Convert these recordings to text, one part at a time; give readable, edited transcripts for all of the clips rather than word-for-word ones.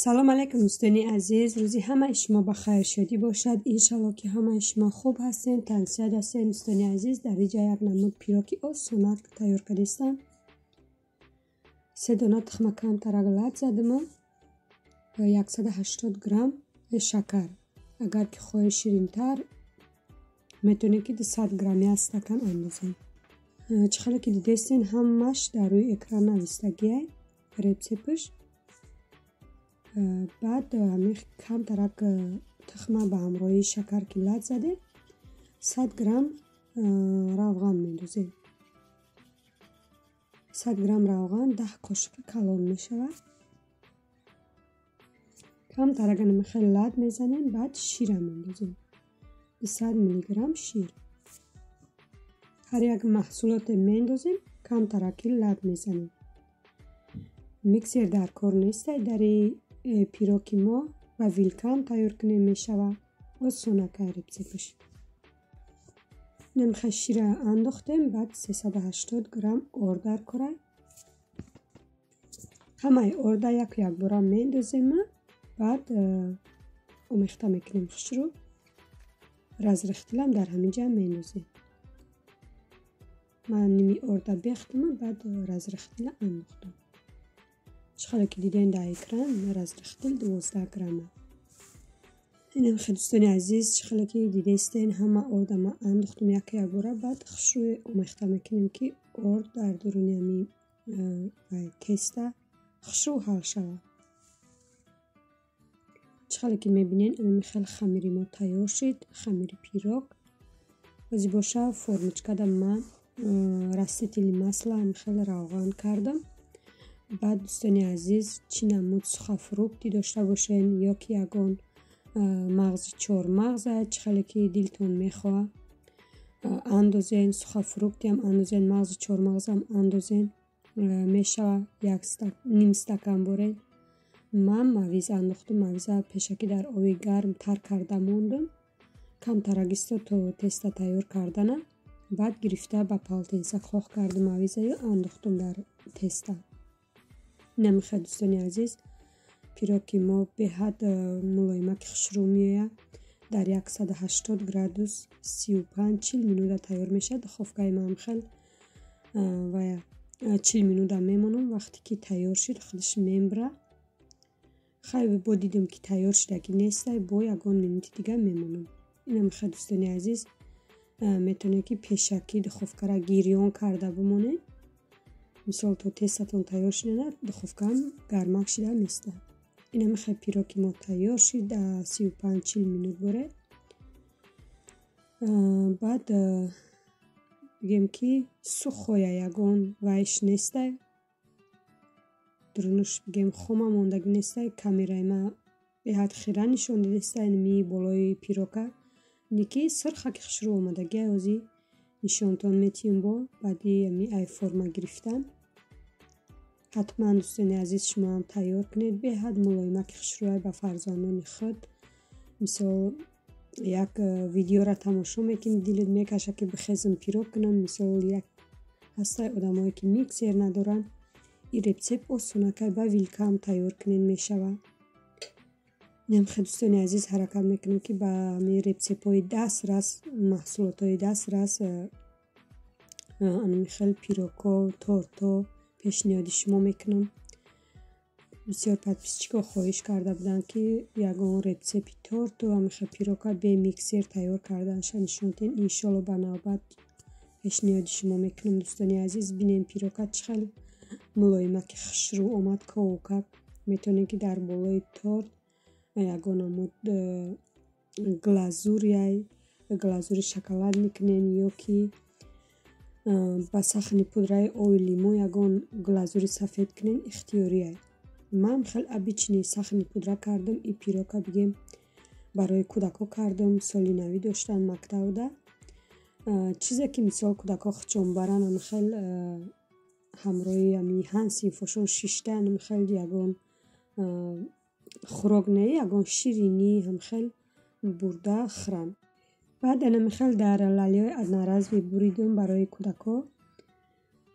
سلام علیکم دوستان عزیز، روزی همه شما بخیر شدی باشد. انشالله که همه شما خوب هستین، تندرست هستین. دوستان عزیز، در اینجا یک نمود پیروکی آسان که تیار کردم. 3 دانه تخم کمتر لات زدم و 180 گرم شکر. اگر که خواهی شیرین تر میتونید که 100 گرمی استکان اندازین. چخاله که دیدین همش در روی اکران نویسته رسیپش. بعد همیشه کم ترک تخمه به همراهی شکر که لات زده 100 گرم روغن میدوزیم. 100 گرم روغن 10 قاشق کلون میشود. کم ترک نمیخواد لات میزنیم. بعد شیر میدوزیم 100 میلی گرم شیر. هر یک محصولات میدوزیم کم ترک لات میزنیم. میکسر در کار نیست. در پیروکی ما و ویلکام تیار کنیم میشود و سونکه رسیپش. نمیخواد شیر انداختیم. بعد 380 گرم اردر کرای. همه ارده یک بار میندازیم. بعد اومیخته میکنیم خوش رو راز رختیلم در همینجا میندازیم. من نیمی ارده بیختم. بعد راز رختیل انداختم. چخاله که دیدین در اکران راز رختیل 12 گرمه. اینم خیلی دوستان عزیز، چخاله که دیدین همه ارده ما انداختم یک بار. بعد خوش رو اومیخته میکنیم که ارد در درون همی تسته خوش رو حل شود. چخاله که میبینین اینم خیلی خمیری ما تیار شد. خمیری پیروک بازی باشه. فرمچکه دم من رستیلی مسلا هم خیلی روغن کردم. بعد دوستان عزیز چی نمود سخا فروکتی داشته باشین یا که یگان مغز 4 مغز چخاله که دلتون میخواه اندازین. سخا فروکتی هم اندازین، مغز 4 مغز هم اندازین. میشه نیم استکان برین. من مویز انداختم. مویز پیشکی در آب گرم تر کرده موندم. کم ترگیسته تو تست تیار کردنم. بعد گرفته با پالتینسک خواه کردم. مویز انداختم در تست. نمیخواد دوستان عزیز پیروکی ما به حد ملایمک خشرو میآید. در 180 گرادوس 35-40 مینوت تیار میشه. دخوفگاه ما خیلی و 40 مینوت میمونم. وقتی که تیار شد خودش میمبره. خیلی با دیدم که تیار شده که نیست با یگان مینوت دیگه میمونم. اینم خیلی دوستان عزیز میتونه که پیشکی دخوفگاه را گیریان کرده بمونه. مثال تو تستتون تیار شده نه دخوفگاه هم گرمک شده نیسته. اینم خیلی پیروکی ما تیار شد در 35-40 مینوت بره. بعد بگیم که سخوی یگان وایش نیسته. درونش بگیم خومه موندگی نیسته. کامیرای ما به حد خیره نشون دیسته. اینمی بالای پیروکه نیکی سرخه که خشرو اومدگی اوزی نشانتون میتیم با. بعدی امی ای فرما گرفتن. حتما دوستان عزیز شما هم تیار کنید. به حد ملایمک خشروی با فرزانان خود. مثال یک ویدیو را تماشا میکنید دلت میکشه که بخیزم پیروک کنم. مثال یک هسته آدمایی که میکسر ندارن این رسیپ آسانه با ویلکام تیار کنید میشود. نمیخواد دوستان عزیز حرکت میکنم که با می رسیپ های دست رس محصولات های دست رس انمیخل پیروکا تورتا پیشنهادی شما میکنم. بسیار پادپیسچیکا خواهش کرده بودن که یگان رسیپی تورت و همیشه پیروکا به میکسر تیار کردن نشوندین. انشالله به نوبت پیشنهادی شما میکنم. دوستان عزیز بینین پیروکا چخیلی ملایمک خشرو آمد که میتونین که در بالای تورت یگان امود گلازور شکلات میکنین یا که با سخن پودرای آوی لیمو یگان گلازور سفید کنین اختیاریه. من خیلی ابیچنی سخن پودره کردم. ای پیروکا بگیم برای کودکا کردم. سالی نوی داشتن مکتب ده چیزی که مثال کودکا خچون برن هم خیلی همراهی همی هنسی فشون شیشته هم خیلی یگان خوراک نه یگان شیرینی هم خیلی برده خرن. بعد هم خیلی در لالیای ادنرز بریدم برای کودکا.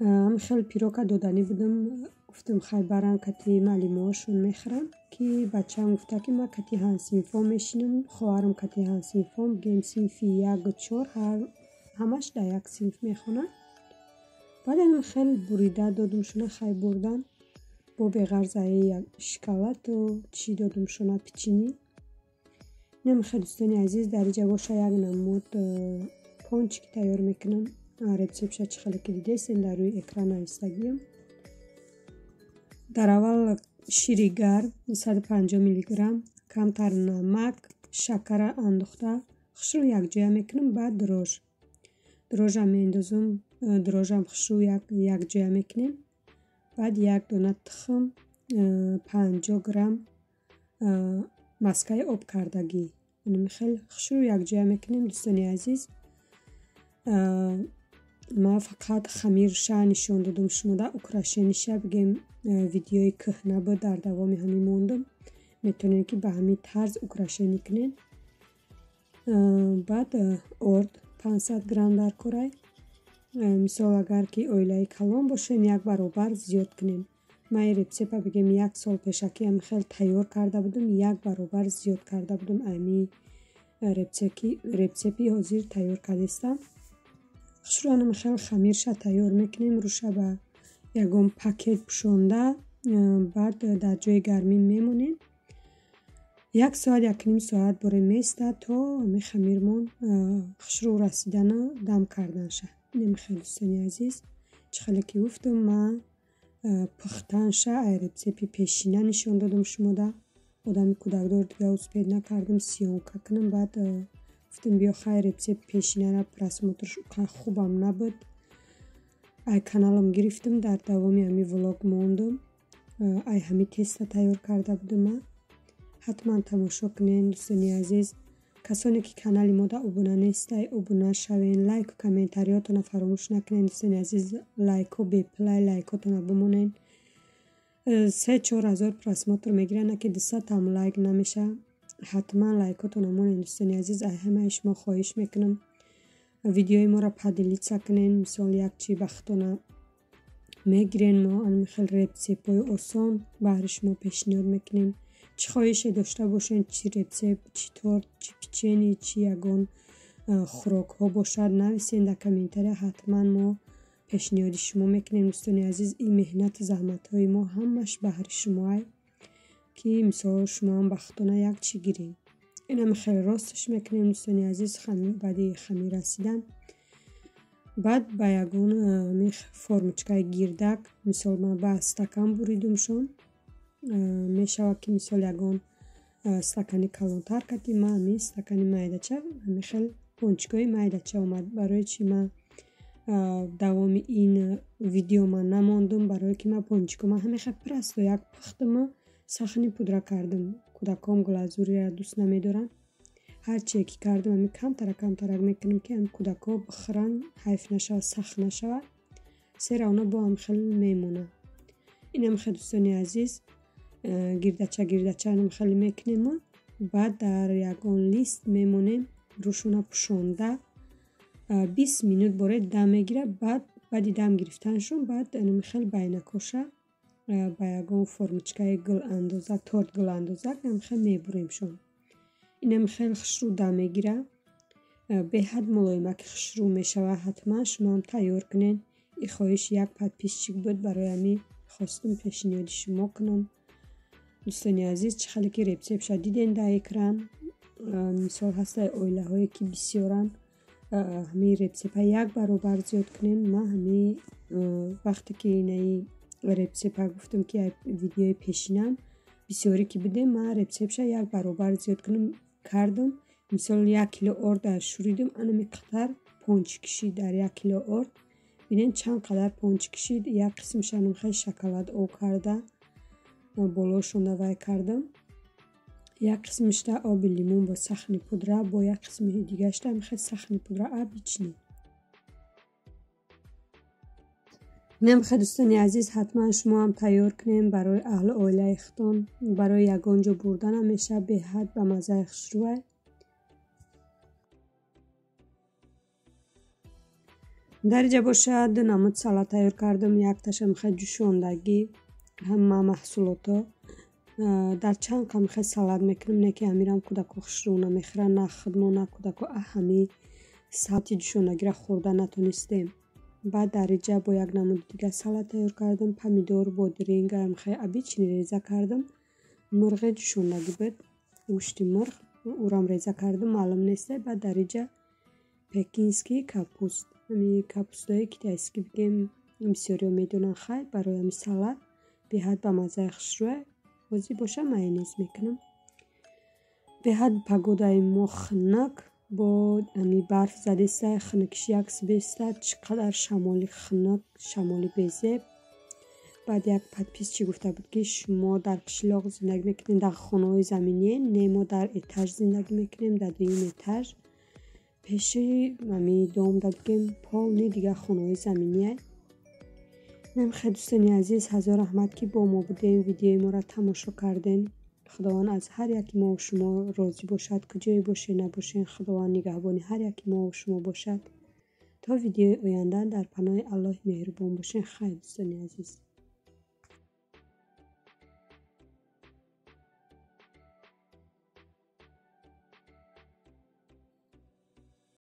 هم خیلی پیروکا دادنی بودم گفتم خیلی برام کتی معلوماتشون میخرم که بچه‌ام گفته که ما کتی هنسینفام میشینم خواهرم کتی هنسینفام گیم سینفی 1 و 4 همش در یک سینف میخونن. بعد اینم خیلی بریده دادمشون خیلی بردن با بغرزه یک شکلات و چی دادمشون پیچینی. اینم خیلی دوستانی عزیز در اینجا باشه یک نمود پونچ که تیار میکنم رسیپش چخیلی که دیدیستین در روی اکران ایستگیم. در اول شیر گرم 150 میلی گرم کمتر نمک شکر انداخته خشرو یک جای میکنم. بعد دروژ هم میندازم دروژ هم خشرو یک جای میکنیم. بعد یک دونه تخم 50 گرم مسکه آب کردگی اینو خیلی خشرو یک جای میکنیم. دوستانی عزیز ما فقط خمیرش نشون دادم شما در اکراشنیش بگیم ویدیوی کهنه بود در دوام همین موندم میتونین که به همین طرز اکراشنی کنین. بعد ارد 500 گرم در کره مثال اگر که اویلای کلان باشین یک برابر زیاد کنین. من این رسیپ بگیم 1 سال پیشکی هم خیلی تیار کرده بودم 1 برابر زیاد کرده بودم امی رسیپی حاضر تیار کردستم. خشرو هم خیلی خمیرش تیار میکنیم روش به یکم پکت پوشونده بعد در جای گرمی میمونیم 1 ساعت 1.5 ساعت برای میسته تا می خمیرمون خشرو رسیدن دم کردن شه. اینم خیلی دوستانی عزیز چخیلی که گفتم من پختن شه رسیپی پیشینه نشون دادم شما ده آدم کودکدار دیگه اوز پید نکردم سیانکه کنم. بعد گفتم بیا خیلی رسیپ پیشینه را پرسموترش خوبم نبود ای کانالم گرفتم در دوامی همی ولاگ موندم ای همی تست تیار کرده بودم من. حتما تماشا کنین دوستانی عزیز. کسانی که کانال ما دا ابونه نیسته ابونه شوین لایک و کامنتاریاتون فراموش نکنین دوستانی عزیز. لایک و بی پلای لایکاتون بمونین 3-4 هزار پرسموتر میگیرن که 200 هم لایک نمیشه. حتما لایکاتون مونین دوستانی عزیز. همه شما خواهش میکنم ویدیوی ما را پدیلیت کنین مثال یک چی بختونه میگیرین ما ان خیلی رسیپای آسان برش ما پیشنهاد میکنیم. چی خواهش داشته باشین چی رسیپ چی تورت چی پیچنی چی یگان خوراک ها باشد نویسین در کامنتاری حتما ما پیشنهاد شما میکنیم دوستانی عزیز. این مهنت زحمت های ما همش بهر شما که مثال شما هم بختونه یک چی گیرین. این هم خیلی راستش میکنیم دوستانی عزیز. بعد خمیر رسیدن بعد با یگان فرمچکای گیردک مثال من با استکان بریدمشون میشه که مثال یگان استکانی کلانتر کردیم من همی استکانی مایدچه همی خیلی پونچکای مایدچه اومد برای چی من دوام این ویدیو من نماندم برای که من پونچکو من همی خیلی پرست و یک پخت من سخنی پودره کردم. کودکام گلازوری را دوست نمیدارن هر چی که کردم همی کمتر میکنم که هم کودکا بخورن حیف نشود سخت نشود سر اونا با هم خیلی میمونه. این هم خیلی دوستانی عزیز گیردچه هم خیلی میکنیم. بعد در یکان لیست میمونیم روشونا پشونده 20 مینوت برای دم میگیره. بعد دم گرفتنشون بعد اینم خیلی بینکاشه با یکان فرمچکای گل اندازه تورت گل اندازه هم خیلی میبریمشون. اینم خیلی خشرو دم میگیره به حد ملایمه که خشرو میشوه. حتما شما هم تیار کنین. این خواهش یک پد پیشچیک بود برای همی خواستم پیشنهاد شما کنم دوستانی عزیز. چه خیلی که رسیپ شد دیدین در اکران مثال هست اویله هایی که بسیارن همی رسیپ یک برابر زیاد کنین. من همی وقتی که اینه رسیپ گفتم که ویدیوی پیشینم بسیاری که بده من رسیپش یک برابر زیاد کنم کردم. مثال 1 کیلو ارد شوریدم انا میقدر پونچ کشید در 1 کیلو ارد ببینین چند قدر پونچ کشید. یک قسمش هم خیلی شکلات او کرده بالاشون وای کردم. یک قسمش تا آب لیمون با سخن پودره با یک قسم دیگه هم خیلی سخن پودره آب بچینید. نم خیلی دوستانی عزیز حتما شما هم تیار کنیم برای اهل اویله اختان برای یگانجا بردن همیشه به حد به مزه خشروه. در اینجا باشه 2 نمود سالاد تیار کردم. یک تاشم خیلی جوشاندگی ҳама маҳсулото дар чанқа мехай салат мекунам, не ки амирам кӯдако хушрӯна мехӯранд, на худмо на кӯдако ҳами сабти ҷӯшонагиро хӯрда натонистем. баъд дар инҷа бо як намуди дига салат тайёр кардам, помидор, бодиринг, мехай обични реза кардам. мурғи ҷӯшондагӣ буд, гӯшти мурғ, урам реза кардам, маълум нест. баъд дар инҷа пекинский капуст, ҳамин капустое китайский бигем, бисёриҳо медонанд хай, барои ҳамин салат беҳад ба маззаи хушрӯе ҳозир боша майонез мекунам. беҳад погодаи мо хунук, бо ҳамин барф задиста, хунукиши як сибиста, чӣ қадар шамоли хунук, шамоли безеб. баъд як подпис чӣ гуфта буд ки шумо дар қишлоқ зиндагӣ мекунем, дар хонаҳои заминие, не мо дар этаж зиндагӣ мекунем, дар дуюм этаж пеши ҳамин дом дадгем полни дига хонаҳои заминие. намехай дӯстони азиз, ҳазор раҳмат ки бо мо будем, видеои моро тамошо кардем. худованд аз ҳар яки мо шумо розӣ бошад, куҷое бошед набошед, худованд нигаҳбони ҳар яки мо шумо бошад. то видеои оянда дар паноҳи Аллоҳи меҳрубон бошед. хайр дӯстони азиз.